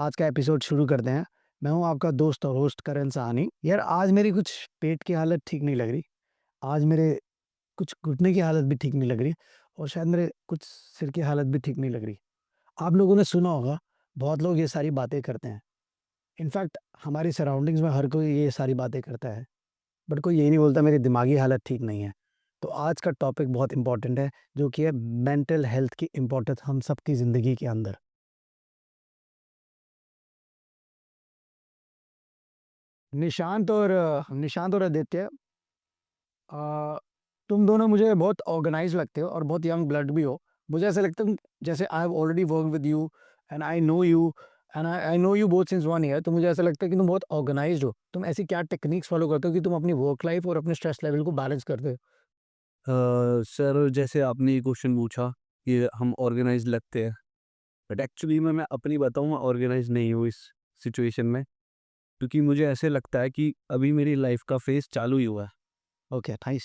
आज का एपिसोड शुरू करते हैं। मैं हूँ आपका दोस्त और होस्ट करण सहानी। यार आज मेरी कुछ पेट की हालत ठीक नहीं लग रही। आज मेरे कुछ घुटने की हालत भी ठीक नहीं लग रही और शायद मेरे कुछ सिर की हालत भी ठीक नहीं लग रही। आप लोगों ने सुना होगा, बहुत लोग ये सारी बातें करते हैं। इनफैक्ट हमारी सराउंडिंग्स में हर कोई ये सारी बातें करता है, बट कोई यही नहीं बोलता मेरी दिमागी हालत ठीक नहीं है। तो आज का टॉपिक बहुत इंपॉर्टेंट है, जो कि है मेंटल हेल्थ की इम्पोर्टेंस हम सबकी ज़िंदगी के अंदर। निशांत और आदित्य, अ, तुम दोनों मुझे बहुत ऑर्गेनाइज लगते हो और बहुत यंग ब्लड भी हो। मुझे ऐसा लगता है जैसे I have already work with you and I know you and I know you both since 1 year. तो मुझे ऐसा लगता है कि तुम बहुत ऑर्गेनाइज्ड हो। तुम ऐसी क्या टेक्निक्स फॉलो करते हो कि तुम अपनी वर्क लाइफ और अपने स्ट्रेस लेवल को बैलेंस करते हो? सर जैसे आपने ये क्वेश्चन पूछा कि हम ऑर्गेनाइज लगते हैं, बट एक्चुअली में मैं अपनी बताऊँ, मैं ऑर्गेनाइज नहीं हूँ इस सिचुएशन में। क्योंकि मुझे ऐसे लगता है कि अभी मेरी लाइफ का फेज चालू ही हुआ है। Okay, nice.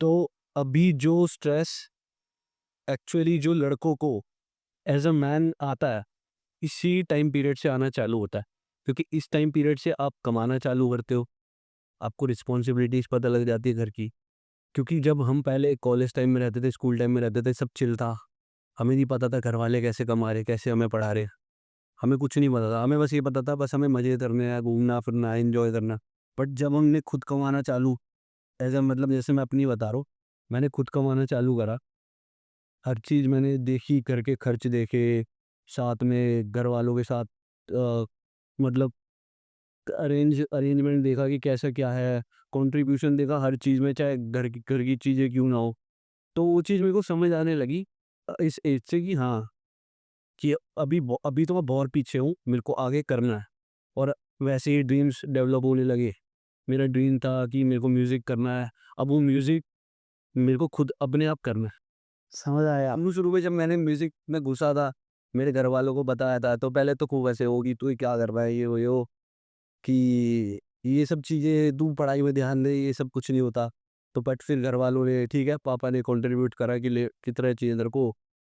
तो अभी जो स्ट्रेस एक्चुअली जो लड़कों को एज अ मैन आता है, इसी टाइम पीरियड से आना चालू होता है। क्योंकि इस टाइम पीरियड से आप कमाना चालू करते हो, आपको रिस्पॉन्सिबिलिटीज पता लग जाती है घर की। क्योंकि जब हम पहले कॉलेज टाइम में रहते थे, स्कूल टाइम में रहते थे, सब चिल था। हमें नहीं पता था घर वाले कैसे कमा रहे, कैसे हमें पढ़ा रहे। हमें कुछ नहीं पता था, हमें बस ये पता था बस हमें मज़े करने हैं, घूमना फिरना है, एंजॉय करना। बट जब हमने खुद कमाना चालू, एज अ मतलब जैसे मैं अपनी बता रहा हूँ, मैंने खुद कमाना चालू करा। हर चीज़ मैंने देखी, करके खर्च देखे, साथ में घर वालों के साथ मतलब अरेंजमेंट देखा कि कैसा क्या है, कंट्रीब्यूशन देखा हर चीज़ में, चाहे घर की चीज़ें क्यों ना हो। तो वो चीज़ मेरे को समझ आने लगी इस एज से कि हाँ, कि अभी तो मैं बहुत पीछे हूँ, मेरे को आगे करना है। और वैसे ही ड्रीम्स डेवलप होने लगे। मेरा ड्रीम था कि मेरे को म्यूज़िक करना है, अब वो म्यूज़िक मेरे को खुद अपने आप करना है। समझ आया। शुरू में जब मैंने म्यूज़िक में घुसा था, मेरे घर वालों को बताया था, तो पहले तो खूब ऐसे हो कि तू ये क्या कर रहा है, ये वो, कि ये सब चीज़ें तू पढ़ाई में ध्यान दे, ये सब कुछ नहीं होता। तो बट फिर घर वालों ने, ठीक है, पापा ने कंट्रीब्यूट करा कि ले कितना चाहिए तेरे को,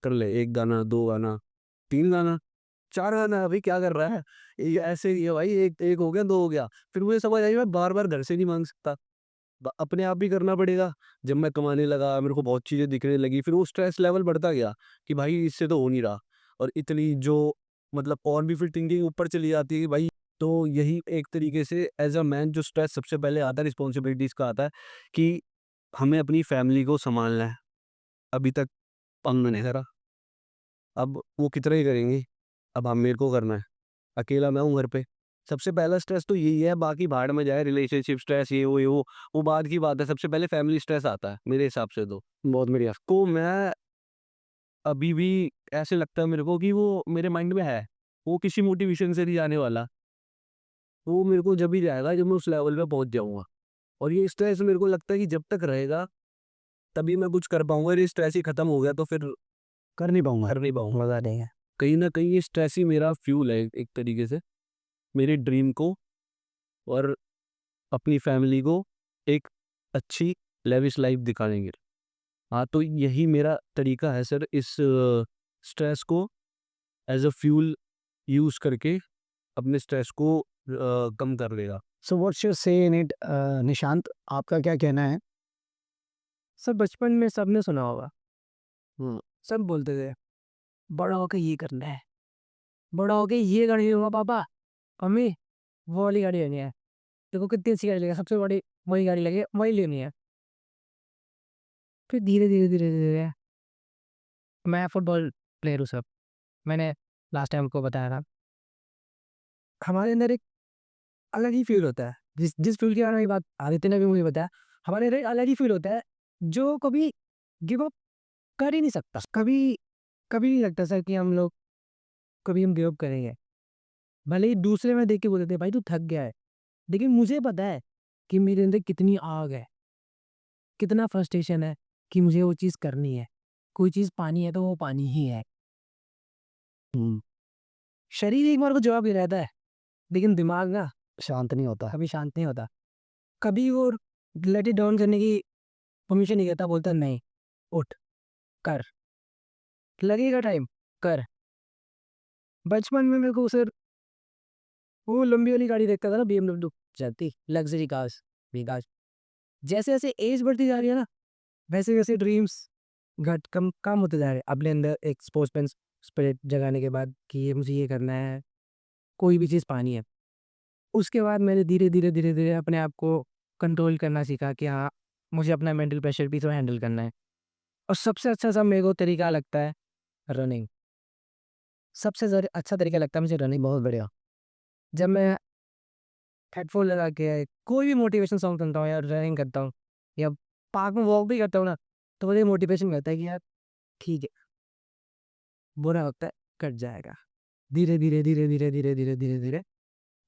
कर ले, 1 गाना, 2 गाना, 3 गाना, 4 गाना, अभी क्या कर रहा है? ये ऐसे ही है भाई, 1 1 हो गया, 2 हो गया। फिर मुझे समझ आई मैं बार-बार घर से नहीं माँग सकता। अपने आप ही करना पड़ेगा। जब मैं कमाने लगा, मेरे को बहुत चीज़ें दिखने लगी, फिर वो स्ट्रेस लेवल बढ़ता गया कि भाई इससे तो हो नहीं रहा। और इतनी जो मतलब और भी फिर थिंकिंग ऊपर चली जाती है कि भाई, तो यही एक तरीके से एज़ अ मैन जो स्ट्रेस सबसे पहले आता है रिस्पॉन्सिबिलिटीज़ का आता है कि हमें अपनी फैमिली को सँभालना है। अभी तक पंग नहीं करा, अब वो कितना ही करेंगी, अब हम मेरे को करना है। अकेला मैं हूँ घर पे। सबसे पहला स्ट्रेस तो यही है, बाकी भाड़ में जाए रिलेशनशिप स्ट्रेस, वो बात की बात है। सबसे पहले फैमिली स्ट्रेस आता है मेरे हिसाब से तो। बहुत बढ़िया। तो मैं अभी भी ऐसे लगता है मेरे को कि वो मेरे माइंड में है। वो किसी मोटिवेशन से नहीं जाने वाला। वो मेरे को जब ही जाएगा जब मैं उस लेवल पे पहुँच जाऊँगा। और ये स्ट्रेस मेरे को लगता है कि जब तक रहेगा तभी मैं कुछ कर पाऊँगा। और ये स्ट्रेस ही खत्म हो गया तो फिर कर नहीं पाऊंगा। कर नहीं पाऊँगा। मजा नहीं है। कहीं न कहीं ये स्ट्रेस ही मेरा फ्यूल है एक तरीके से, मेरे ड्रीम को और अपनी फैमिली को एक अच्छी लेविश लाइफ दिखाने के लिए। हाँ, तो यही मेरा तरीका है सर, इस स्ट्रेस को एज़ अ फ्यूल यूज़ करके अपने स्ट्रेस को कम कर लेगा। सो व्हाट्स योर से इन इट? निशांत, आपका क्या कहना है? सर बचपन में सबने सुना होगा। हुँ। सब बोलते थे, बड़ा होके ये करना है, बड़ा होके ये गाड़ी लूँगा पापा, मम्मी वो वाली गाड़ी लेनी है। देखो कितनी अच्छी गाड़ी लेगा, सबसे बड़ी वही गाड़ी लगे वही लेनी है। फिर धीरे-धीरे मैं फुटबॉल प्लेयर हूँ सर। मैंने लास्ट टाइम आपको बताया था। हमारे अंदर एक अलग ही फ़ील होता है। जिस जिस फ़ील के बारे में बात आदित्य ने भी मुझे बताया, हमारे अंदर एक अलग ही फ़ील होता है, जो कभी गिव अप कर ही नहीं सकता। कभी कभी नहीं लगता सर कि कभी हम गिव अप करेंगे। भले ही दूसरे में देख के बोलते थे भाई तू थक गया है, लेकिन मुझे पता है कि मेरे अंदर कितनी आग है, कितना फ्रस्ट्रेशन है कि मुझे वो चीज़ करनी है। कोई चीज़ पानी है तो वो पानी ही है। हम्म। शरीर एक बार को जवाब दे रहता है, लेकिन दिमाग ना शांत नहीं होता। कभी शांत नहीं होता। कभी वो लेट इट डाउन करने की परमिशन नहीं देता, बोलता नहीं, उठ, कर, लगेगा टाइम, कर। बचपन में मेरे को सर वो लंबी वाली गाड़ी देखता था ना बीएमडब्ल्यू चलती लग्ज़री कार्स, विकास। जैसे-जैसे एज बढ़ती जा रही है ना, वैसे-वैसे ड्रीम्स घट कम कम होते जा रहे हैं। अपने अंदर एक स्पोर्ट्समैन स्पिरिट जगाने के बाद कि ये मुझे ये करना है, कोई भी चीज़ पानी है। उसके बाद मैंने धीरे-धीरे अपने आप को कंट्रोल करना सीखा कि हाँ, मुझे अपना मेंटल प्रेशर भी तो हैंडल करना है। और सबसे अच्छा सा मेरे को तरीका लगता है रनिंग। सबसे ज़्यादा अच्छा तरीका लगता है मुझे रनिंग बहुत बढ़िया। जब मैं हेडफ़ोन लगा के कोई भी मोटिवेशन सॉन्ग सुनता हूँ या रनिंग करता हूँ या पार्क में वॉक भी करता हूँ ना, तो मुझे मोटिवेशन मिलता है कि यार ठीक है, बुरा वक़्त है, कट जाएगा। धीरे-धीरे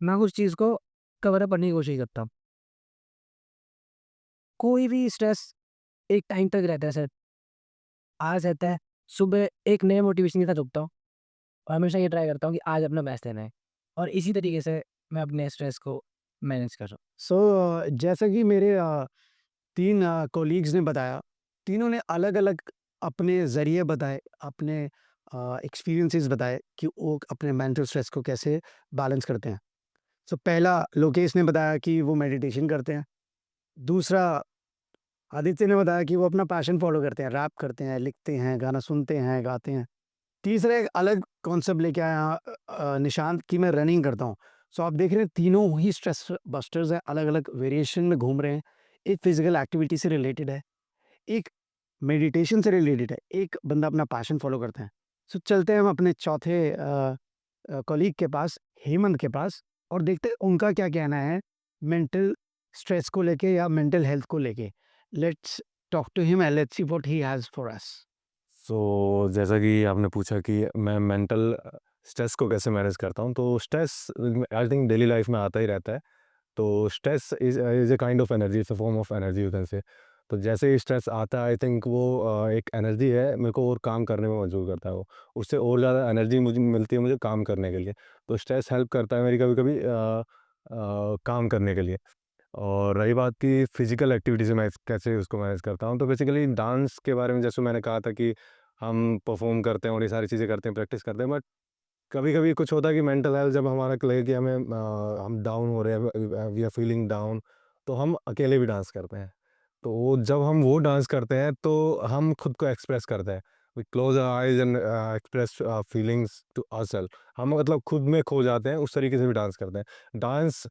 मैं उस चीज़ को कवर अप करने की कोशिश करता हूँ। कोई भी स्ट्रेस एक टाइम तक रहता है सर, आज रहता है, सुबह एक नए मोटिवेशन के साथ उठता हूँ और हमेशा ये ट्राई करता हूँ कि आज अपना बेस्ट देना है और इसी तरीके से मैं अपने स्ट्रेस को मैनेज कर रहा हूँ। जैसा कि मेरे 3 कॉलीग्स ने बताया, तीनों ने अलग-अलग अपने ज़रिए बताए, अपने एक्सपीरियंसेस बताए कि वो अपने मेंटल स्ट्रेस को कैसे बैलेंस करते हैं। पहला लोकेश ने बताया कि वो मेडिटेशन करते हैं। दूसरा आदित्य ने बताया कि वो अपना पैशन फ़ॉलो करते हैं, रैप करते हैं, लिखते हैं, गाना सुनते हैं, गाते हैं। तीसरा एक अलग कॉन्सेप्ट लेके आया निशांत कि मैं रनिंग करता हूँ। आप देख रहे हैं तीनों ही स्ट्रेस बस्टर्स हैं, अलग-अलग वेरिएशन में घूम रहे हैं। एक फिज़िकल एक्टिविटी से रिलेटेड है, एक मेडिटेशन से रिलेटेड है, एक बंदा अपना पैशन फ़ॉलो करता है। चलते हैं हम अपने चौथे कॉलीग के पास, हेमंत के पास और देखते हैं उनका क्या कहना है मेंटल स्ट्रेस को लेके या मेंटल हेल्थ को लेके। Let's talk to him and let's see what he has for us. जैसा कि आपने पूछा कि मैं मेंटल स्ट्रेस को कैसे मैनेज करता हूँ, तो stress I think daily life में आता ही रहता है। तो stress is a kind of energy, it's a form of energy you can say. तो जैसे ही स्ट्रेस आता है आई थिंक वो एक एनर्जी है, मेरे को और काम करने में मजबूर करता है वो। उससे और ज़्यादा एनर्जी मुझे मिलती है मुझे काम करने के लिए। तो स्ट्रेस हेल्प करता है मेरी कभी-कभी काम करने के लिए। और रही बात की फ़िज़िकल एक्टिविटी से मैं कैसे उसको मैनेज करता हूँ, तो बेसिकली डांस के बारे में जैसे मैंने कहा था कि हम परफ़ॉर्म करते हैं और ये सारी चीज़ें करते हैं, प्रैक्टिस करते हैं, बट कभी-कभी कुछ होता है कि मेंटल हेल्थ जब हमारा लगे कि हम डाउन हो रहे हैं, वी आर फीलिंग डाउन, तो हम अकेले भी डांस करते हैं। तो जब हम वो डांस करते हैं तो हम खुद को एक्सप्रेस करते हैं। We close our eyes and express feelings to ourselves. हम मतलब खुद में खो जाते हैं, उस तरीके से भी डांस करते हैं। डांस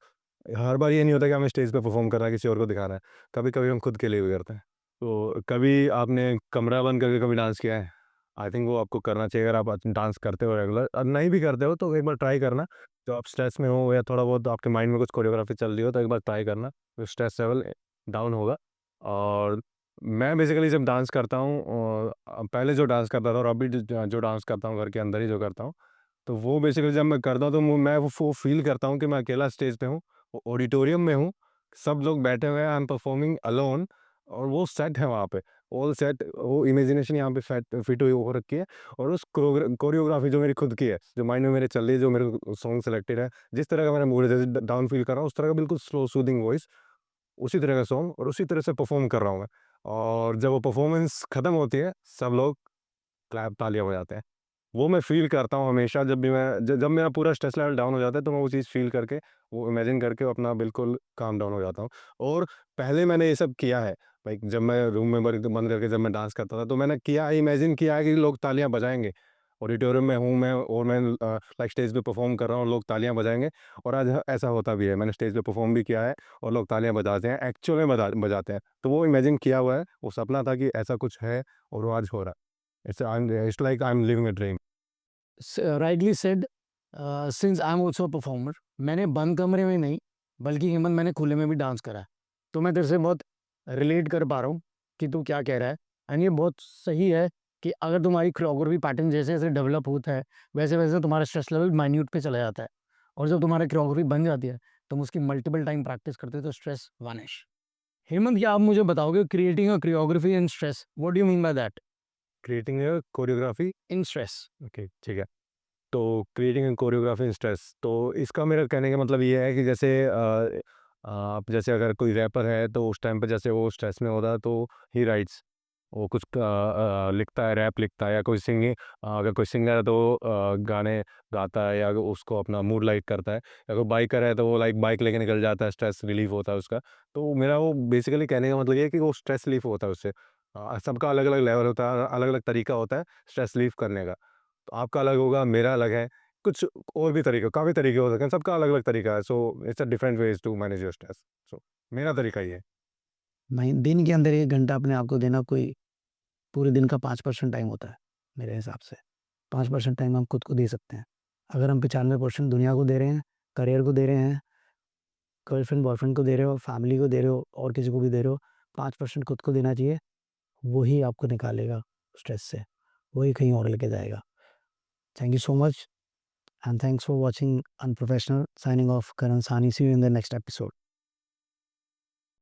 हर बार ये नहीं होता कि हमें स्टेज पे परफ़ॉर्म करना है, किसी और को दिखाना है। कभी-कभी हम खुद के लिए भी करते हैं। तो कभी आपने कमरा बंद करके कभी डांस किया है? आई थिंक वो आपको करना चाहिए अगर आप डांस करते हो रेगुलर, और नहीं भी करते हो तो एक बार ट्राई करना। जब आप स्ट्रेस में हो या थोड़ा बहुत आपके माइंड में कुछ कोरियोग्राफी चल रही हो तो एक बार ट्राई करना, तो स्ट्रेस लेवल डाउन होगा। और मैं बेसिकली जब डांस करता हूँ पहले जो डांस करता था और अभी जो डांस करता हूँ घर के अंदर ही जो करता हूँ, तो वो बेसिकली जब मैं करता हूँ तो मैं वो फ़ील करता हूँ कि मैं अकेला स्टेज पे हूँ, ऑडिटोरियम में हूँ, सब लोग बैठे हुए हैं, आई एम परफॉर्मिंग अलोन, और वो सेट है वहाँ पे, ऑल सेट, वो इमेजिनेशन यहाँ पे फिट हुई हो रखी है। और उस कोरियोग्राफी जो मेरी खुद की है, जो माइंड में मेरे चल रही है, जो मेरे सॉन्ग सेलेक्टेड है, जिस तरह का मेरा मूड है, जैसे डाउन फील कर रहा हूँ उस तरह का बिल्कुल स्लो सूदिंग वॉइस, उसी तरह का सॉन्ग और उसी तरह से परफॉर्म कर रहा हूँ मैं। और जब वो परफॉर्मेंस खत्म होती है, सब लोग क्लैप तालियां बजाते हैं। वो मैं फ़ील करता हूँ हमेशा, जब भी मैं जब मेरा पूरा स्ट्रेस लेवल डाउन हो जाता है, तो मैं वो चीज़ फ़ील करके, वो इमेजिन करके अपना बिल्कुल काम डाउन हो जाता हूँ। और पहले मैंने ये सब किया है, लाइक जब मैं रूम में बंद करके जब मैं डांस करता था, तो मैंने किया है, इमेजिन किया है कि लोग तालियाँ बजाएँगे। ऑडिटोरियम में हूँ मैं और मैं लाइक स्टेज पे परफ़ॉर्म कर रहा हूँ, लोग तालियाँ बजाएँगे। और आज ऐसा होता भी है, मैंने स्टेज पे परफ़ॉर्म भी किया है और लोग तालियाँ बजाते हैं, एक्चुअल में बजाते हैं। तो वो इमेजिन किया हुआ है, वो सपना था कि ऐसा कुछ है और वो आज हो रहा है। It's like I am living a dream. Rightly said since I am also a performer. मैंने बंद कमरे में नहीं, बल्कि हेमंत मैंने खुले में भी डांस करा है। तो मैं तेरे से बहुत रिलेट कर पा रहा हूँ कि तू क्या कह रहा है। एंड ये बहुत सही है कि अगर तुम्हारी कोरियोग्राफी पैटर्न जैसे-जैसे डेवलप होता है, वैसे-वैसे तुम्हारा स्ट्रेस लेवल माइन्यूट पे चला जाता है। और जब तुम्हारा कोरियोग्राफी बन जाती है, तुम उसकी मल्टीपल टाइम प्रैक्टिस करते हो तो स्ट्रेस वैनिश। हेमंत, क्या आप मुझे बताओगे creating a choreography in stress, what do you mean by that? Creating a choreography. In stress. Okay, ठीक है। तो creating and choreography in stress, तो इसका मेरा कहने का मतलब ये है कि जैसे आप जैसे अगर कोई रैपर है तो उस टाइम पे जैसे वो स्ट्रेस में होता है तो ही राइट्स, वो कुछ लिखता है, रैप लिखता है, या कोई सिंगिंग, अगर कोई सिंगर है तो वो गाने गाता है या उसको अपना मूड लाइट करता है, या कोई बाइकर है तो वो लाइक बाइक लेके निकल जाता है, स्ट्रेस रिलीफ होता है उसका। तो मेरा वो बेसिकली कहने का मतलब ये है कि वो स्ट्रेस रिलीफ होता है उससे। सबका अलग अलग लेवल होता है, अलग अलग तरीका होता है स्ट्रेस रिलीफ करने का। तो आपका अलग होगा, मेरा अलग है, कुछ और भी तरीके, काफ़ी तरीके हो सकते हैं, सबका अलग अलग तरीका है। So it's a different ways to manage your stress. So मेरा तरीका ये है। दिन के अंदर 1 घंटा अपने आप को देना कोई पूरे दिन का 5% टाइम होता है मेरे हिसाब से। 5% टाइम हम खुद को दे सकते हैं। अगर हम 95% दुनिया को दे रहे हैं, करियर को दे रहे हैं, गर्लफ्रेंड बॉयफ्रेंड को दे रहे हो, फैमिली को दे रहे हो और किसी को भी दे रहे हो, 5% खुद को देना चाहिए। वही आपको निकालेगा स्ट्रेस से, वही कहीं और लेके जाएगा। Thank you so much and thanks for watching unprofessional. Signing off, Karan Sani. See you in the next episode.